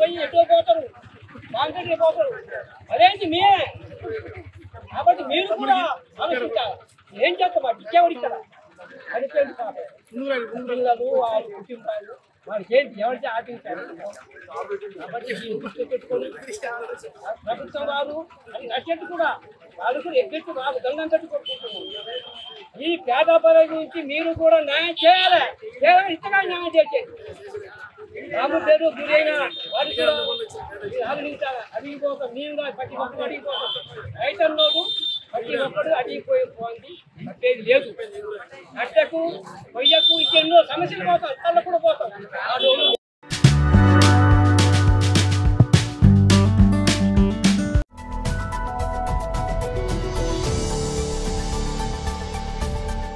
పోయి ఎటో పోతారు, కాంక్రీట్ పోతారు. అదేంటి మీరే కాబట్టి మీరు కూడా ఆలోచించాలి. ఏం చేస్తాం ఇచ్చేవాడు ఇక్కడ అనిపోయింది పిల్లలు వాళ్ళు కుటుంబాలు వాడికి ఏంటి ఎవరికి ఆశించారు. కాబట్టి దృష్టి పెట్టుకొని ప్రభుత్వం వారు అది నచ్చేట్టు కూడా వాళ్ళు కూడా ఎగ్గట్టు రాదు గంగం కట్టు కొట్టుకుంటున్నారు. ఈ పేద ప్రజల గురించి మీరు కూడా న్యాయం చేయాలి. ఇంతగా న్యాయం చేసేది రాము పేరు గురైన వారికి కూడా ఆలోచించాలి. అడిగిపోక మేము ప్రతి ఒక్కరు అడిగిపోతాం. రైతుల్లోనూ ప్రతి ఒక్కరు అడిగిపోయింది కట్టేది లేదు. కట్టకు పొయ్యకు ఇంకెన్నో సమస్యలు పోతాం, కళ్ళకు కూడా పోతాం.